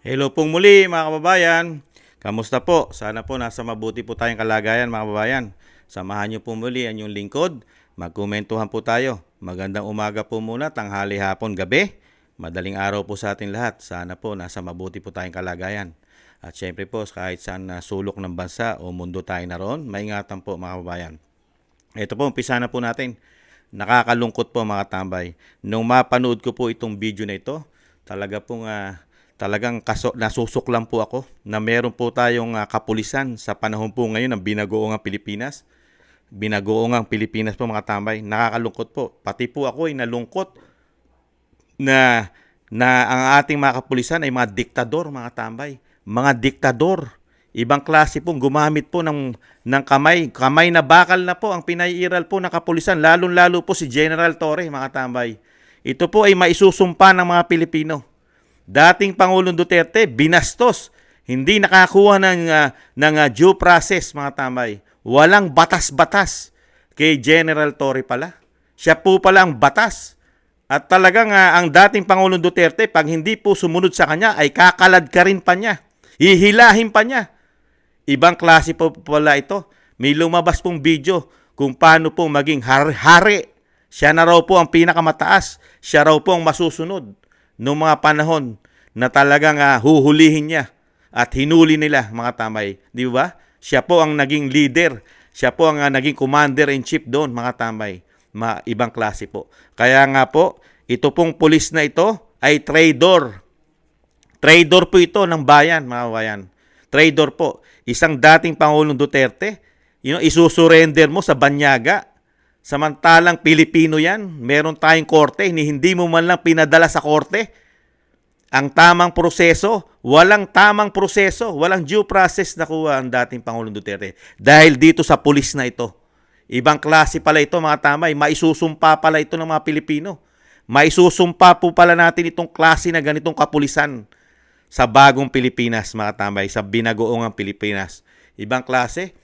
Hello pong muli mga kababayan. Kamusta po? Sana po nasa mabuti po tayong kalagayan mga kababayan. Samahan niyo po muli ang inyong lingkod. Magkomentuhan po tayo. Magandang umaga po muna, tanghali, hapon, gabi. Madaling araw po sa ating lahat. Sana po nasa mabuti po tayong kalagayan. At syempre po kahit saan na sulok ng bansa o mundo tayo naroon, maingatan po mga kababayan. Ito po, umpisa na po natin. Nakakalungkot po mga tambay. Nung mapanood ko po itong video na ito, talagang nasusuklan po ako na meron po tayong kapulisan sa panahon po ngayon ng binagoongang Pilipinas. Binagoongang Pilipinas po mga tambay. Nakakalungkot po. Pati po ako ay nalungkot na ang ating mga kapulisan ay mga diktador mga tambay. Mga diktador. Ibang klase pong gumamit po ng kamay. Kamay na bakal na po ang pinaiiral po ng kapulisan. Lalo po si General Torre mga tambay. Ito po ay maisusumpa ng mga Pilipino. Dating Pangulong Duterte, binastos. Hindi nakakuha ng due process, mga tambay. Walang batas-batas kay General Torre pala. Siya po pala ang batas. At talagang ang dating Pangulong Duterte, pag hindi po sumunod sa kanya, ay kakalad ka rin pa niya. Hihilahin pa niya. Ibang klase po pala ito. May lumabas pong video kung paano po maging hari. Siya na raw po ang pinakamataas. Siya raw po ang masusunod noong mga panahon na talagang huhulihin niya at hinuli nila mga tambay. Di ba? Siya po ang naging leader. Siya po ang naging commander-in-chief doon mga tambay. Ibang klase po. Kaya nga po, ito pong pulis na ito ay traitor. Traitor po ito ng bayan mga bayan. Traitor po. Isang dating Pangulong Duterte, isusurrender mo sa banyaga. Samantalang Pilipino yan, meron tayong korte, hindi mo man lang pinadala sa korte. Ang tamang proseso, walang tamang proseso, walang due process na kuha ang dating Pangulong Duterte. Dahil dito sa pulis na ito. Ibang klase pala ito mga tamay, maisusumpa pala ito ng mga Pilipino. Maisusumpa po pala natin itong klase na ganitong kapulisan sa bagong Pilipinas mga tamay, sa binagoongang Pilipinas. Ibang klase.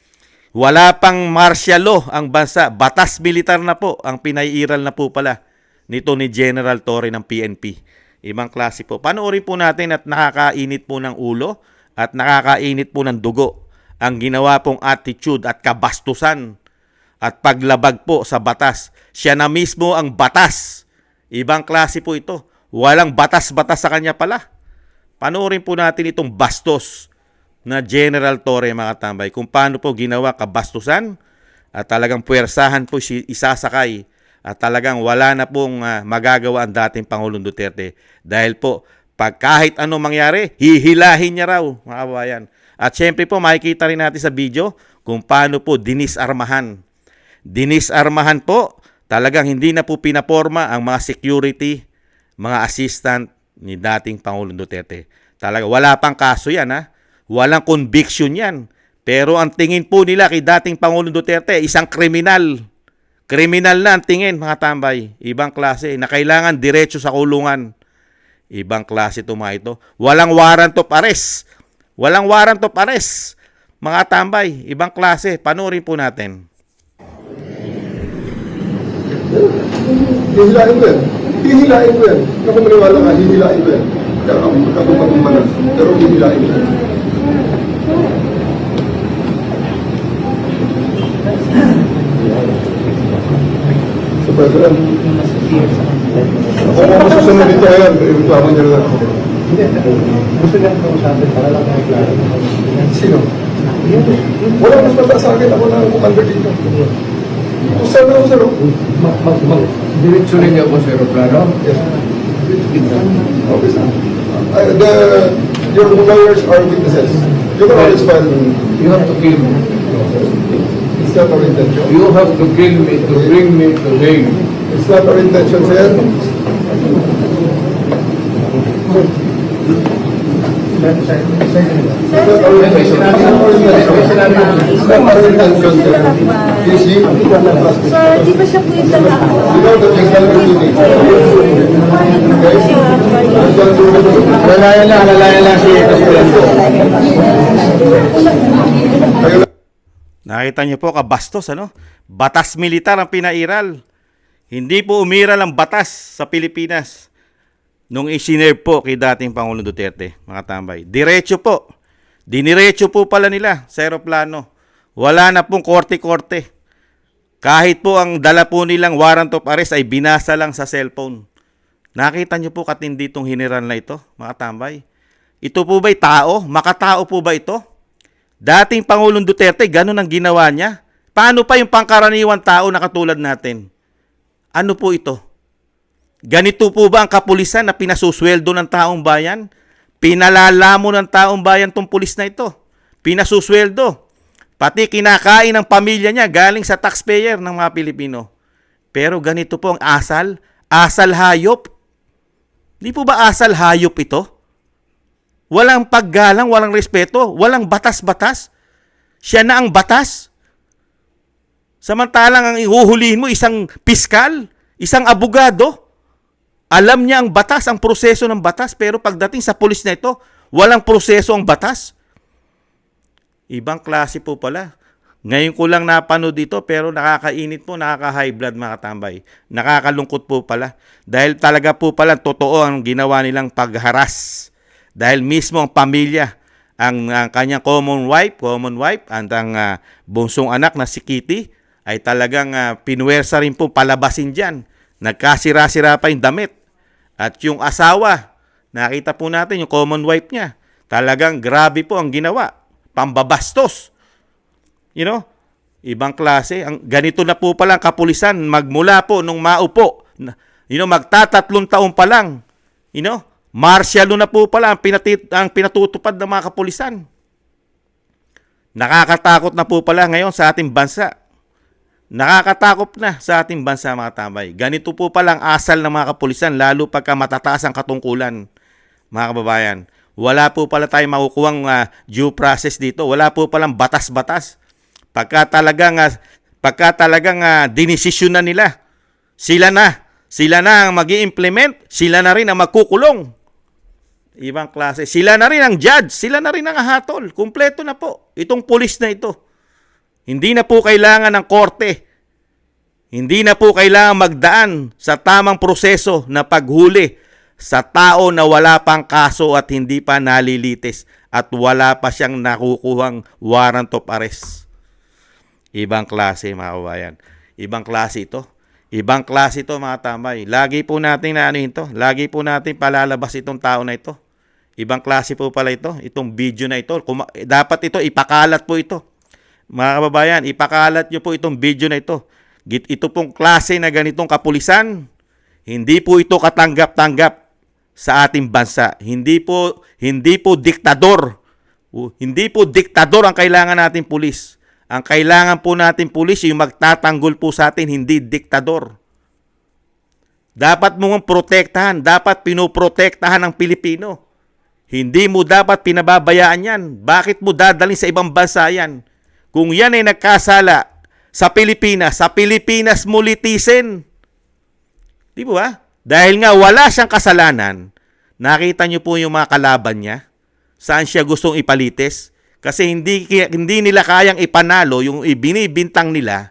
Wala pang martial law ang bansa. Batas militar na po ang pinaiiral na po pala nito ni General Torre ng PNP. Ibang klase po. Panoorin po natin at nakakainit po ng ulo at nakakainit po ng dugo ang ginawa pong attitude at kabastusan at paglabag po sa batas. Siya na mismo ang batas. Ibang klase po ito. Walang batas-batas sa kanya pala. Panoorin po natin itong bastos na General Torre mga tambay kung paano po ginawa kabastusan at talagang puwersahan po isasakay at talagang wala na pong magagawa ang dating Pangulong Duterte dahil po pag kahit ano mangyari hihilahin niya raw mga kababayan. At syempre po makikita rin natin sa video kung paano po dinisarmahan po, talagang hindi na po pinaporma ang mga security, mga assistant ni dating Pangulong Duterte. Talaga wala pang kaso yan Walang conviction yan. Pero ang tingin po nila kay dating Pangulong Duterte, isang kriminal. Kriminal na ang tingin, mga tambay. Ibang klase, na kailangan diretso sa kulungan. Ibang klase ito mga ito. Walang warrant of arrest. Walang warrant of arrest. Mga tambay, ibang klase. Panoorin po natin. Hihilain ko yan. Hihilain ko yan. Ako maniwala ka, hihilain ko yan. Kaya ako pagkumanas. Pero hihilain ko yan. So, President, ako kung masusunod dito ngayon, reklamo niyo lang ako. Gusto niya kung sabi para lang may klaro. Sino? Wala mas mata sa akin, ako na ang commander dito. Kung saan ako sa loob? Diretso rin niya po sa aeroplano? Yes. Okay, sir. Your lawyers are witnesses. You can always file. You have to kill me. It's not our intention. You have to kill me to bring me to him. It's not our intention, sir. Sir, di ba siya po yung You know that he's not doing it. Alalayan lang si Presidente. Nakita niyo po kabastos Batas militar ang pinairal. Hindi po umiral ang batas sa Pilipinas. nung isinerve po kay dating Pangulong Duterte, mga tambay. Diretso po. Diniretso po pala nila sa aeroplano. Wala na pong korte-korte. Kahit po ang dala po nilang warrant of arrest ay binasa lang sa cellphone. Nakita niyo po katindi itong general na ito, mga tambay. Ito po ba'y tao? Makatao po ba ito? Dating Pangulong Duterte, ganun ang ginawa niya. Paano pa yung pangkaraniwan tao na katulad natin? Ano po ito? Ganito po ba ang kapulisan na pinasusweldo ng taong bayan? Pinalala mo ng taong bayan tong pulis na ito. Pinasusweldo. Pati kinakain ng pamilya niya galing sa taxpayer ng mga Pilipino. Pero ganito po ang asal. Asal hayop. Di po ba asal hayop ito? Walang paggalang, walang respeto, walang batas-batas. Siya na ang batas. Samantalang ang ihuhulihin mo isang piskal, isang abogado. Alam niya ang batas, ang proseso ng batas, pero pagdating sa pulis na ito, walang proseso ang batas. Ibang klase po pala. Ngayon ko lang napanood dito, pero nakakainit po, nakaka-high blood mga tambay. Nakakalungkot po pala. Dahil talaga po pala totoo ang ginawa nilang pagharas. Dahil mismo ang pamilya, ang kanyang common wife, at ang bunsong anak na si Kitty, ay talagang pinuwersa rin po palabasin dyan. Nagkasira-sira pa yung damit. At yung asawa, nakita po natin yung common wife niya. Talagang grabe po ang ginawa. Pambabastos. You know? Ibang klase. Ganito na po pala ang kapulisan magmula po nung maupo. You know, magtatatlong taon pa lang. You know? Martial law na po pala ang pinatutupad ng mga kapulisan. Nakakatakot na po pala ngayon sa ating bansa. Nakakatakot na sa ating bansa mga tambay. Ganito po palang asal ng mga kapulisan lalo pagka matataas ang katungkulan, mga kababayan. Wala po pala tayong makukuhang due process dito. Wala po palang batas-batas. Pagka talagang dinesisyon na nila, sila na ang mag-i-implement, sila na rin ang magkukulong. Ibang klase. Sila na rin ang judge, sila na rin ang hatol. Kumpleto na po itong pulis na ito. Hindi na po kailangan ng korte. Hindi na po kailangan magdaan sa tamang proseso na paghuli sa tao na wala pang kaso at hindi pa nalilitis at wala pa siyang nakukuhang warrant of arrest. Ibang klase mga kabayan. Ibang klase ito. Ibang klase ito mga tambay. Lagi po natin Lagi po natin palalabas itong tao na ito. Ibang klase po pala ito. Itong video na ito. Dapat ito, ipakalat po ito. Mga kababayan, ipakalat nyo po itong video na ito. Ito pong klase na ganitong kapulisan, hindi po ito katanggap-tanggap sa ating bansa. Hindi po diktador. Hindi po diktador ang kailangan natin pulis. Ang kailangan po natin pulis yung magtatanggol po sa atin, hindi diktador. Dapat mong protektahan, dapat pinoprotektahan ng Pilipino. Hindi mo dapat pinababayaan yan. Bakit mo dadalhin sa ibang bansa yan? Kung yan ay nagkasala sa Pilipinas mo litisin. Di ba? Dahil nga wala siyang kasalanan, nakita niyo po yung mga kalaban niya, saan siya gustong ipalitis. Kasi hindi nila kayang ipanalo yung ibinibintang nila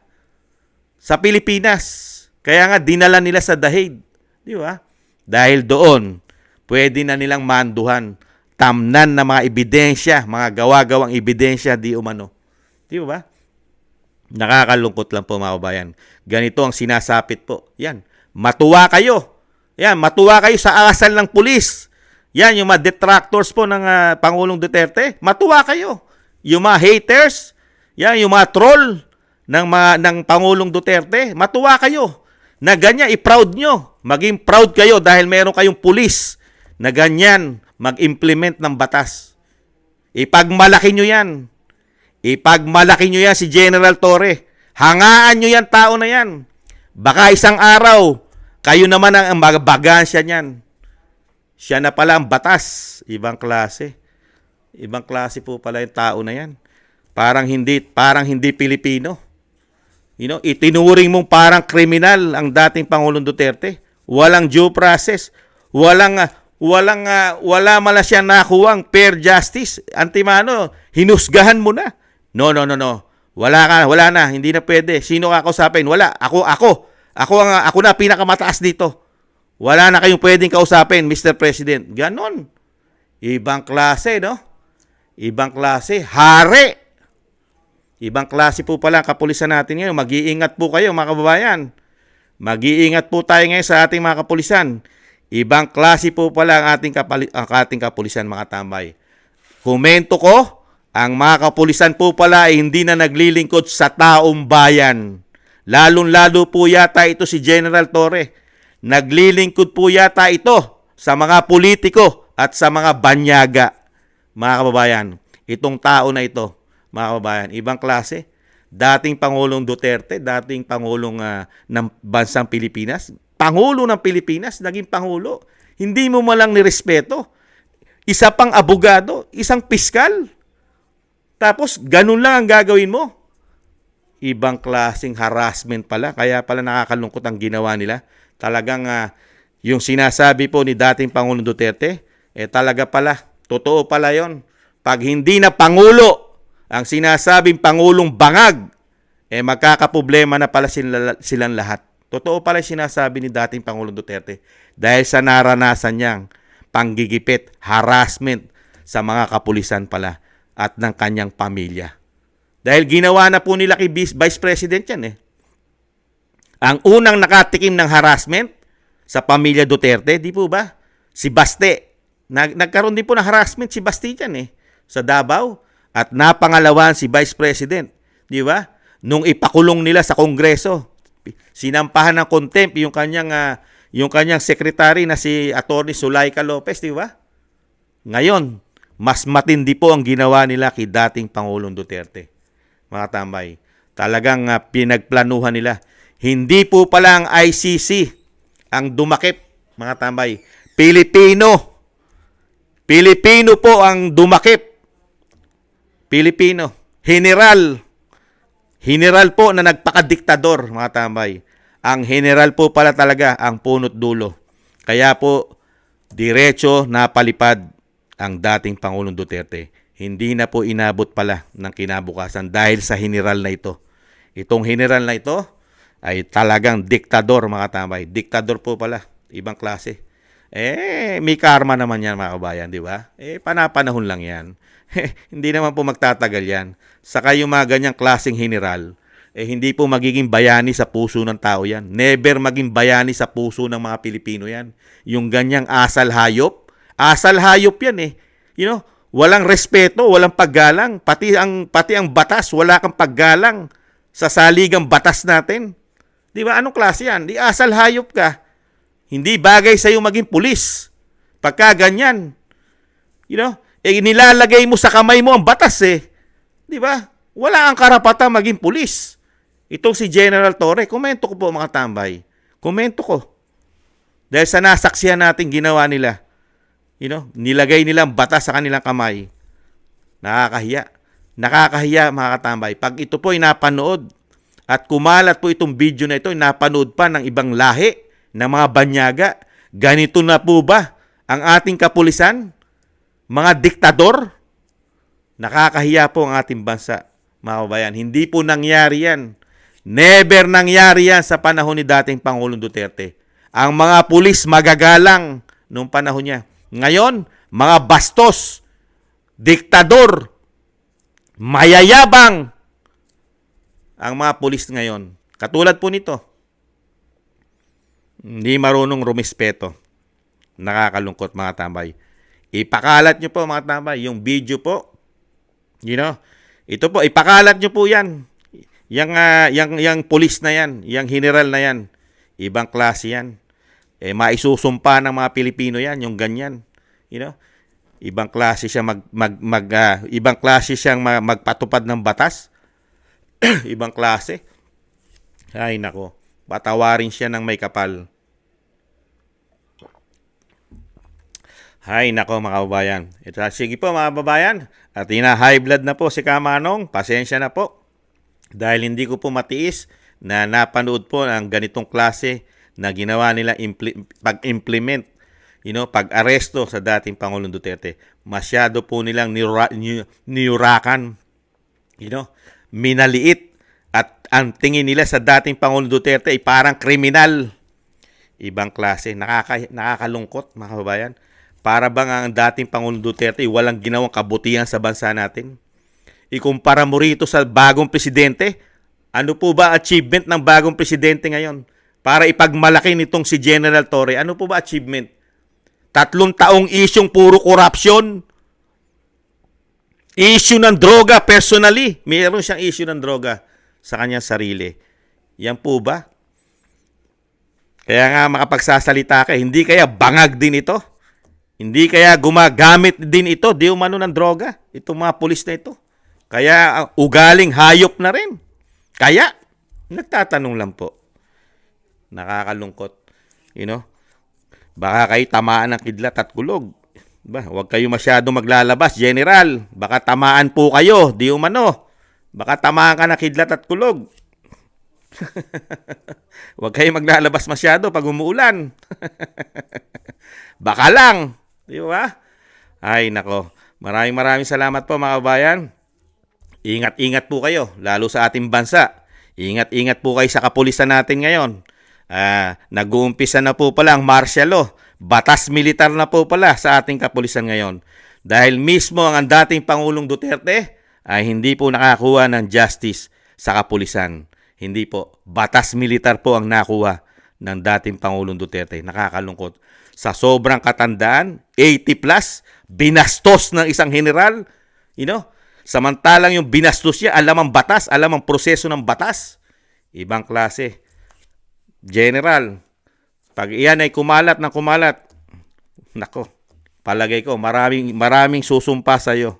sa Pilipinas. Kaya nga dinala nila sa Dahig. Di ba? Dahil doon, pwede na nilang manduhan, tamnan na mga ebidensya, mga gawa-gawang ebidensya di umano. Di ba? Nakakalungkot lang po mga kabayan. Ganito ang sinasapit po. Yan. Matuwa kayo. Yan. Matuwa kayo sa asal ng pulis. Yan. Yung mga detractors po ng Pangulong Duterte. Matuwa kayo. Yung mga haters. Yan. Yung mga troll ng Pangulong Duterte. Matuwa kayo. Na ganyan, i-proud nyo. Maging proud kayo dahil meron kayong pulis na ganyan mag-implement ng batas. Ipagmalaki nyo yan. Ipagmalaki nyo yan si General Torre. Hangaan nyo yan tao na yan. Baka isang araw, kayo naman ang magbagansya niyan. Siya na pala ang batas. Ibang klase. Ibang klase po pala yung tao na yan. Parang hindi Pilipino. You know, itinuring mong parang kriminal ang dating Pangulong Duterte. Walang due process. Wala man siya nakuwang fair justice. Antimano, hinusgahan mo na. No. Wala na. Hindi na pwede. Sino kakausapin? Wala. Ako na pinakamataas dito. Wala na kayong pwedeng kausapin, Mr. President. Ganon. Ibang klase, no? Ibang klase. Hari. Ibang klase po pala ang kapulisan natin ngayon. Mag-iingat po kayo, mga kababayan. Mag-iingat po tayo ngayon sa ating mga kapulisan. Ibang klase po pala ang ating kapulisan, mga tambay. Komento ko, ang mga kapulisan po pala ay hindi na naglilingkod sa taong bayan. Lalong-lalo po yata ito si General Torre. Naglilingkod po yata ito sa mga politiko at sa mga banyaga. Mga kababayan, itong tao na ito, mga kababayan, ibang klase. Dating Pangulong Duterte, dating Pangulong ng Bansang Pilipinas, Pangulo ng Pilipinas, naging Pangulo. Hindi mo malang nirespeto. Isa pang abogado, isang piskal. Tapos, ganun lang ang gagawin mo. Ibang klaseng harassment pala. Kaya pala nakakalungkot ang ginawa nila. Talagang yung sinasabi po ni dating Pangulong Duterte, talaga pala, totoo pala yon. Pag hindi na Pangulo ang sinasabing Pangulong bangag, magkakaproblema na pala silang lahat. Totoo pala yung sinasabi ni dating Pangulong Duterte dahil sa naranasan niyang panggigipit, harassment sa mga kapulisan pala at ng kanyang pamilya. Dahil ginawa na po nila kay Vice President yan Ang unang nakatikim ng harassment sa pamilya Duterte, di po ba? Si Baste. Nagkaroon din po ng harassment si Baste dyan sa Davao. At napangalawan si Vice President. Di ba? Nung ipakulong nila sa Kongreso, sinampahan ng contempt yung kanyang secretary na si Atty. Zulaika Lopez, di ba? Ngayon, mas matindi po ang ginawa nila kay dating Pangulong Duterte. Mga tambay, talagang pinagplanuhan nila. Hindi po pala ang ICC ang dumakip, mga tambay. Pilipino po ang dumakip. Pilipino. General po na nagpakadiktador, mga tambay. Ang general po pala talaga ang punot dulo. Kaya po, diretso napalipad ang dating Pangulong Duterte. Hindi na po inabot pala ng kinabukasan dahil sa general na ito. Itong general na ito ay talagang diktador, mga tambay. Diktador po pala. Ibang klase. May karma naman yan, mga kabayan, di ba? Panapanahon lang yan. Hindi naman po magtatagal yan. Saka yung mga ganyang klaseng general, hindi po magiging bayani sa puso ng tao yan. Never maging bayani sa puso ng mga Pilipino yan. Yung ganyang asal hayop yan walang respeto, walang paggalang. Pati ang batas, wala kang paggalang sa saligang batas natin. Di ba? Anong klase yan? Di asal hayop ka. Hindi bagay sa'yo maging pulis. Pagka ganyan, nilalagay mo sa kamay mo ang batas Di ba? Wala ang karapatan maging pulis. Itong si General Torre, komento ko po, mga tambay. Komento ko. Dahil sa nasaksihan natin ginawa nila, nilagay nilang batas sa kanilang kamay. Nakakahiya. Nakakahiya, mga katambay. Pag ito po ay napanood at kumalat po itong video na ito, napanood pa ng ibang lahi, ng mga banyaga, ganito na po ba ang ating kapulisan? Mga diktador? Nakakahiya po ang ating bansa, mga kabayan. Hindi po nangyari yan. Never nangyari yan sa panahon ni dating Pangulong Duterte. Ang mga pulis magagalang noong panahon niya. Ngayon, mga bastos, diktador, mayayabang ang mga pulis ngayon. Katulad po nito. Hindi marunong rumispeto. Nakakalungkot, mga tambay. Ipakalat nyo po, mga tambay, yung video po. Ito po, ipakalat nyo po yan. Yang pulis na yan, yang general na yan. Ibang klase yan. Maisusumpa ng mga Pilipino yan, yung ganyan. Ibang klase siya ibang klase siyang magpatupad ng batas. Ibang klase. Ay nako, patawarin siya ng may kapal. Hay nako, mga kababayan. Sige po, mga kababayan. At high blood na po si Kamanong. Pasensya na po. Dahil hindi ko po matiis na napanood po ang ganitong klase na ginawa nila pag-implement, pag-aresto sa dating Pangulong Duterte. Masyado po nilang niyurakan, minaliit. At ang tingin nila sa dating Pangulong Duterte ay parang kriminal. Ibang klase. Nakakalungkot, mga kababayan. Para bang ang dating Pangulong Duterte walang ginawang kabutihan sa bansa natin? Ikumpara mo rito sa bagong presidente. Ano po ba achievement ng bagong presidente ngayon? Para ipagmalaki nitong si General Torre. Ano po ba achievement? 3 taong isyong puro corruption. Issue ng droga personally. Mayroon siyang issue ng droga sa kanyang sarili. Yan po ba? Kaya nga makapagsasalita ka, hindi kaya bangag din ito? Hindi kaya gumagamit din ito, di umano ng droga? Itong mga pulis na ito. Kaya ugaling hayop na rin. Kaya, nagtatanong lang po. Nakakalungkot. You know? Baka kayo tamaan ng kidlat at kulog. Huwag kayo masyado maglalabas, General. Baka tamaan po kayo, di umano. Baka tamaan ka ng kidlat at kulog. Huwag kayo maglalabas masyado pag umuulan. Baka lang. Di ba? Ay, nako. Maraming salamat po, mga kabayan. Ingat-ingat po kayo, lalo sa ating bansa. Ingat-ingat po kayo sa kapulisan natin ngayon. Nag-uumpisa na po pala ang martial law. Batas militar na po pala sa ating kapulisan ngayon. Dahil mismo ang dating Pangulong Duterte ay hindi po nakakuha ng justice sa kapulisan. Hindi po. Batas militar po ang nakuha ng dating Pangulong Duterte. Nakakalungkot. Sa sobrang katandaan, 80 plus, binastos ng isang general. You know? Samantalang yung binastos niya, alam ang batas, alam ang proseso ng batas. Ibang klase. General, pag iyan ay kumalat, nako, palagay ko, maraming susumpa sa'yo.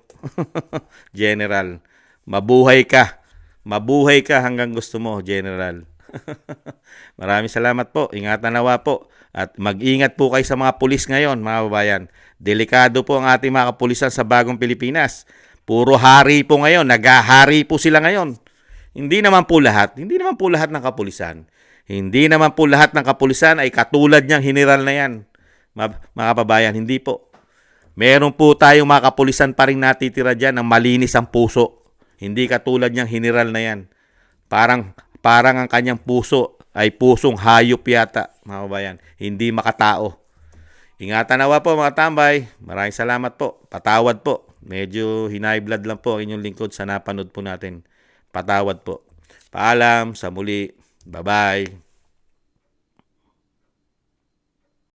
General, mabuhay ka. Mabuhay ka hanggang gusto mo, General. Maraming salamat po. Ingatan nawa po. At mag-ingat po kayo sa mga pulis ngayon, mga babayan. Delikado po ang ating mga kapulisan sa bagong Pilipinas. Puro hari po ngayon. Nag-ahari po sila ngayon. Hindi naman po lahat ng kapulisan. Hindi naman po lahat ng kapulisan ay katulad niyang general na yan. Mga kababayan, hindi po. Meron po tayong mga kapulisan pa rin natitira dyan ng malinis ang puso. Hindi katulad niyang general na yan. Parang ang kanyang puso ay pusong hayop yata, mga kababayan. Hindi makatao. Ingatan nawa po, mga tambay. Maraming salamat po. Patawad po. Medyo high blood lang po ang inyong lingkod sa napanood po natin. Patawad po. Paalam, sa muli. Bye-bye.